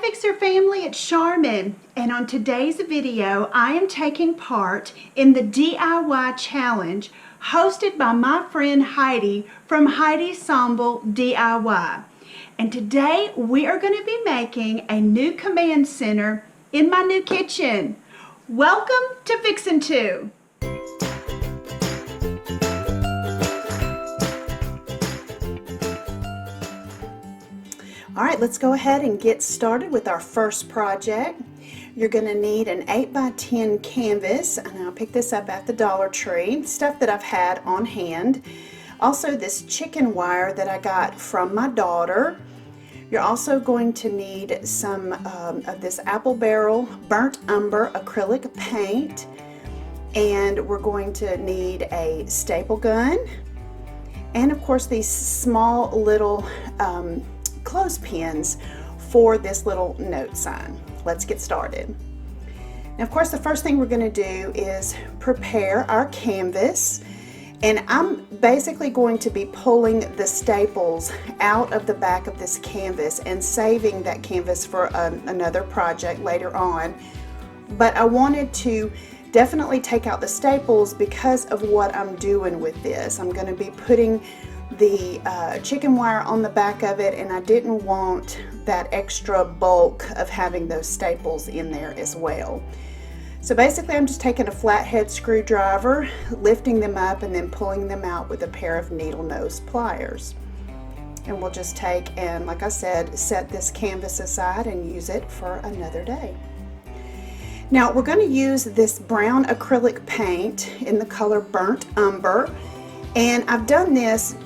Fixer family, it's Charmin, and on today's video I am taking part in the DIY challenge hosted by my friend Heidi from Heidi Sonboul DIY. And today we are going to be making a new command center in my new kitchen. Welcome to Fixin 2. All right, let's go ahead and get started with our first project. You're going to need an 8x10 canvas, and I'll pick this up at the Dollar Tree, stuff that I've had on hand. Also this chicken wire that I got from my daughter. You're also going to need some of this apple barrel burnt umber acrylic paint, and we're going to need a staple gun, and of course these small little clothespins for this little note sign. Let's get started. Now, of course, the first thing we're going to do is prepare our canvas, and I'm basically going to be pulling the staples out of the back of this canvas and saving that canvas for another project later on. But I wanted to definitely take out the staples because of what I'm doing with this. I'm going to be putting the chicken wire on the back of it, and I didn't want that extra bulk of having those staples in there as well. So basically I'm just taking a flathead screwdriver, lifting them up, and then pulling them out with a pair of needle nose pliers. And we'll just take and, like I said, set this canvas aside and use it for another day. Now we're going to use this brown acrylic paint in the color burnt umber, and I've done this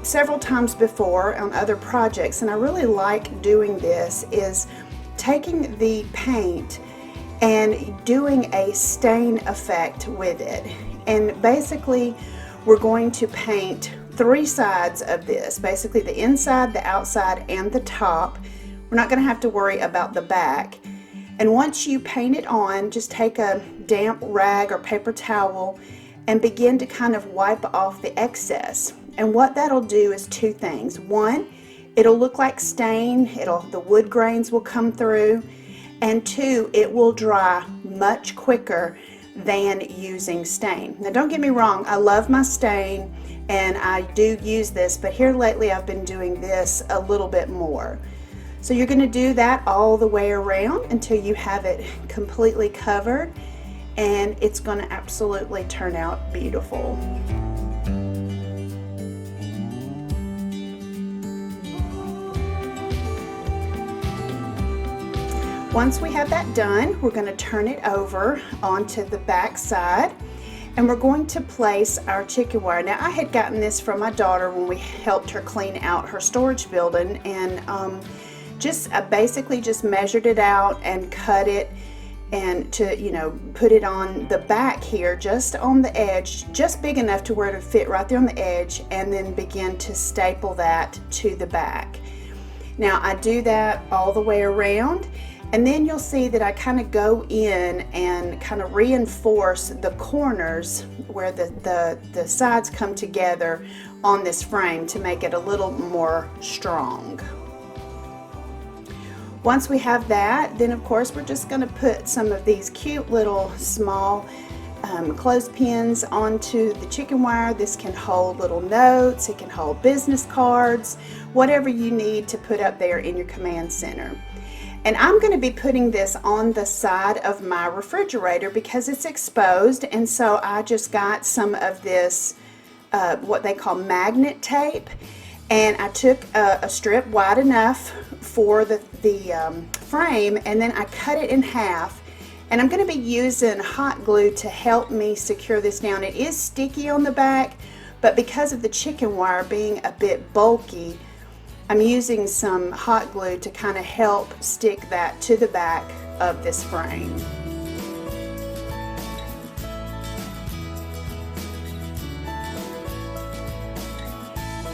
several times before on other projects, and I really like doing this, is taking the paint and doing a stain effect with it. And basically we're going to paint three sides of this, basically the inside, the outside, and the top. We're not going to have to worry about the back. And once you paint it on, just take a damp rag or paper towel and begin to kind of wipe off the excess. And what that'll do is two things. One, it'll look like stain, the wood grains will come through, and two, it will dry much quicker than using stain. Now don't get me wrong, I love my stain and I do use this, but here lately I've been doing this a little bit more. So you're going to do that all the way around until you have it completely covered, and it's going to absolutely turn out beautiful. Once we have that done, we're going to turn it over onto the back side, and we're going to place our chicken wire. Now, I had gotten this from my daughter when we helped her clean out her storage building, and I basically just measured it out and cut it, and to put it on the back here, just on the edge, just big enough to where it would fit right there on the edge, and then begin to staple that to the back. Now I do that all the way around, and then you'll see that I kind of go in and kind of reinforce the corners where the sides come together on this frame to make it a little more strong. Once we have that, then of course we're just going to put some of these cute little small clothespins onto the chicken wire. This can hold little notes, it can hold business cards, whatever you need to put up there in your command center. And I'm going to be putting this on the side of my refrigerator because it's exposed, and so I just got some of this what they call magnet tape, and I took a strip wide enough for the frame, and then I cut it in half, and I'm going to be using hot glue to help me secure this down. It is sticky on the back, but because of the chicken wire being a bit bulky, I'm using some hot glue to kind of help stick that to the back of this frame.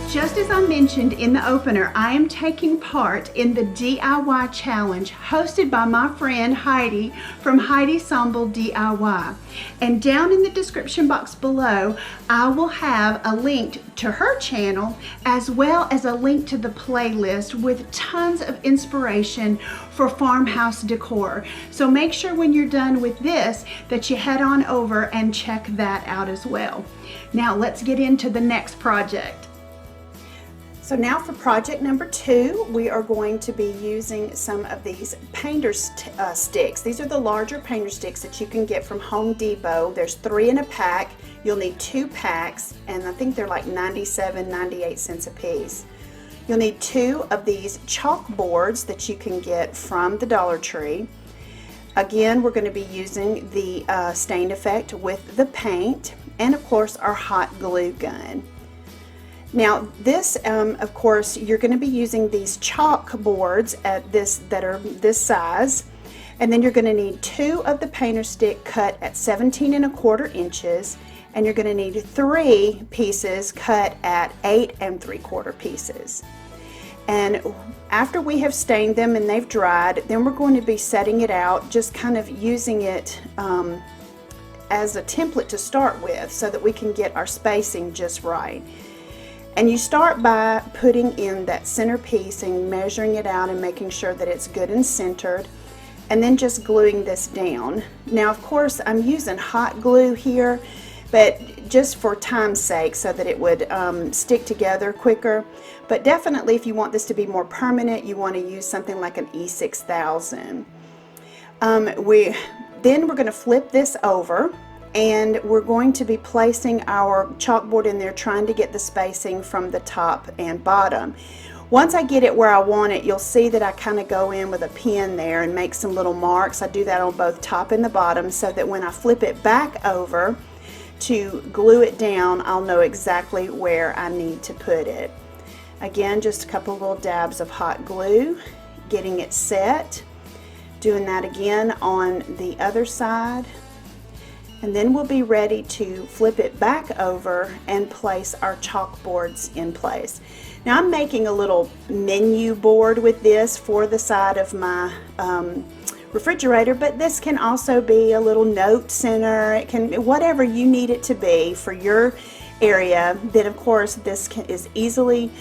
Just as I mentioned in the opener, I am taking part in the DIY challenge hosted by my friend Heidi from Heidi Sonboul DIY. And down in the description box below, I will have a link to her channel as well as a link to the playlist with tons of inspiration for farmhouse decor. So make sure when you're done with this that you head on over and check that out as well. Now let's get into the next project. So now for project number 2, we are going to be using some of these painter sticks. These are the larger painter sticks that you can get from Home Depot. There's 3 in a pack. You'll need 2 packs, and I think they're like 98 cents a piece. You'll need 2 of these chalkboards that you can get from the Dollar Tree. Again, we're going to be using the stain effect with the paint, and of course our hot glue gun. Now this, of course, you're going to be using these chalkboards that are this size, and then you're going to need 2 of the painter stick cut at 17 1/4 inches, and you're going to need 3 pieces cut at 8 3/4 pieces. And after we have stained them and they've dried, then we're going to be setting it out, just kind of using it as a template to start with so that we can get our spacing just right. And you start by putting in that center piece and measuring it out and making sure that it's good and centered, and then just gluing this down. Now of course I'm using hot glue here, but just for time's sake so that it would stick together quicker. But definitely if you want this to be more permanent, you want to use something like an E6000. Then we're going to flip this over, and we're going to be placing our chalkboard in there, trying to get the spacing from the top and bottom. Once I get it where I want it, you'll see that I kind of go in with a pen there and make some little marks. I do that on both top and the bottom so that when I flip it back over to glue it down, I'll know exactly where I need to put it. Again, just a couple little dabs of hot glue, getting it set, doing that again on the other side. And then we'll be ready to flip it back over and place our chalkboards in place. Now I'm making a little menu board with this for the side of my refrigerator, but this can also be a little note center. It can, whatever you need it to be for your area. Then of course this is easily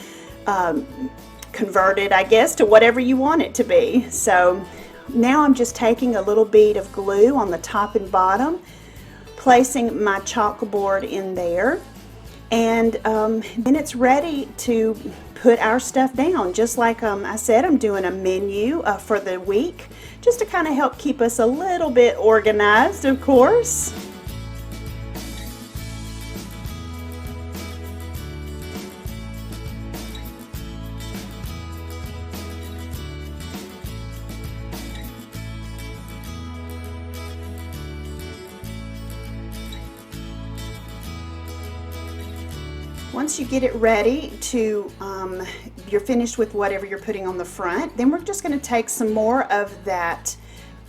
converted, I guess, to whatever you want it to be. So now I'm just taking a little bead of glue on the top and bottom, placing my chalkboard in there, and then it's ready to put our stuff down. Just like I said, I'm doing a menu for the week, just to kind of help keep us a little bit organized, of course. Once you get it ready to, you're finished with whatever you're putting on the front, then we're just going to take some more of that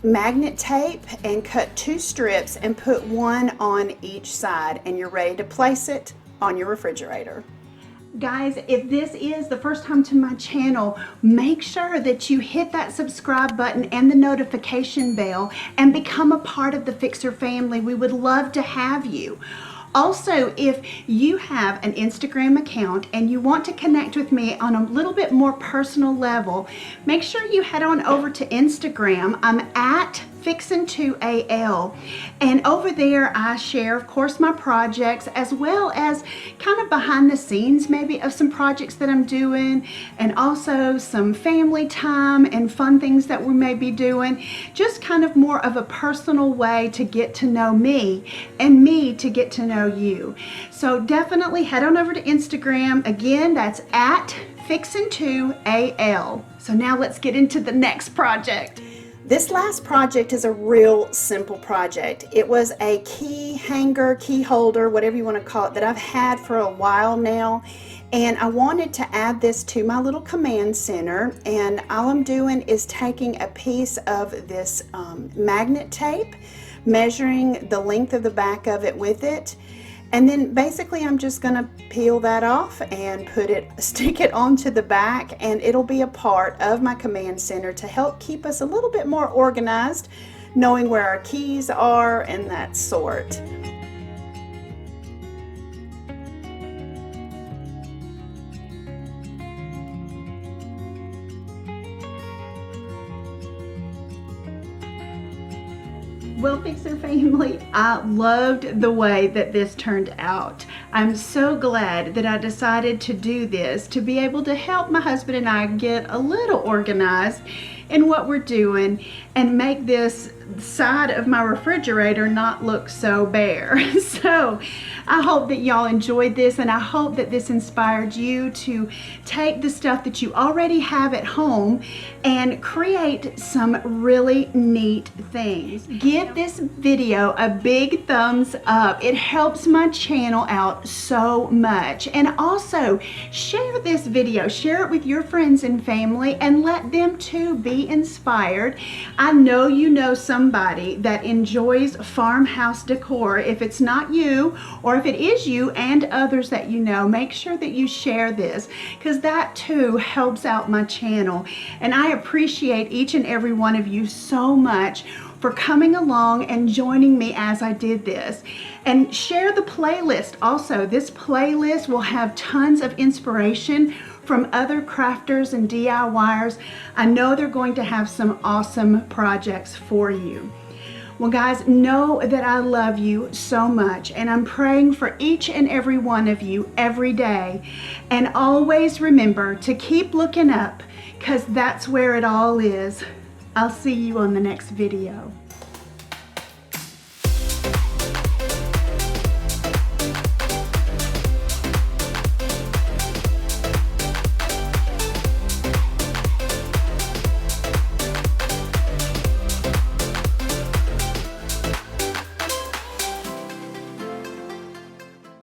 magnet tape and cut 2 strips and put 1 on each side, and you're ready to place it on your refrigerator. Guys, if this is the first time to my channel, make sure that you hit that subscribe button and the notification bell and become a part of the Fixer family. We would love to have you. Also, if you have an Instagram account and you want to connect with me on a little bit more personal level, make sure you head on over to Instagram. I'm at Fixin2AL, and over there I share, of course, my projects as well as kind of behind the scenes maybe of some projects that I'm doing, and also some family time and fun things that we may be doing. Just kind of more of a personal way to get to know me and me to get to know you. So definitely head on over to Instagram. Again, that's at Fixin2AL. So now let's get into the next project. This last project is a real simple project. It was a key hanger, key holder, whatever you want to call it, that I've had for a while now. And I wanted to add this to my little command center. And all I'm doing is taking a piece of this magnet tape, measuring the length of the back of it with it, And then basically I'm just gonna peel that off and stick it onto the back, and it'll be a part of my command center to help keep us a little bit more organized, knowing where our keys are and that sort. Well, Fixer family, I loved the way that this turned out. I'm so glad that I decided to do this to be able to help my husband and I get a little organized in what we're doing and make this side of my refrigerator not look so bare. So I hope that y'all enjoyed this, and I hope that this inspired you to take the stuff that you already have at home and create some really neat things. Give this video a big thumbs up. It helps my channel out so much. And also share this video, share it with your friends and family, and let them too be inspired. I know you know somebody that enjoys farmhouse decor. If it's not you, or if it is you and others that you know, make sure that you share this, because that too helps out my channel. And I appreciate each and every one of you so much for coming along and joining me as I did this. And share the playlist also. This playlist will have tons of inspiration from other crafters and DIYers. I know they're going to have some awesome projects for you. Well guys, know that I love you so much, and I'm praying for each and every one of you every day. And always remember to keep looking up, because that's where it all is. I'll see you on the next video.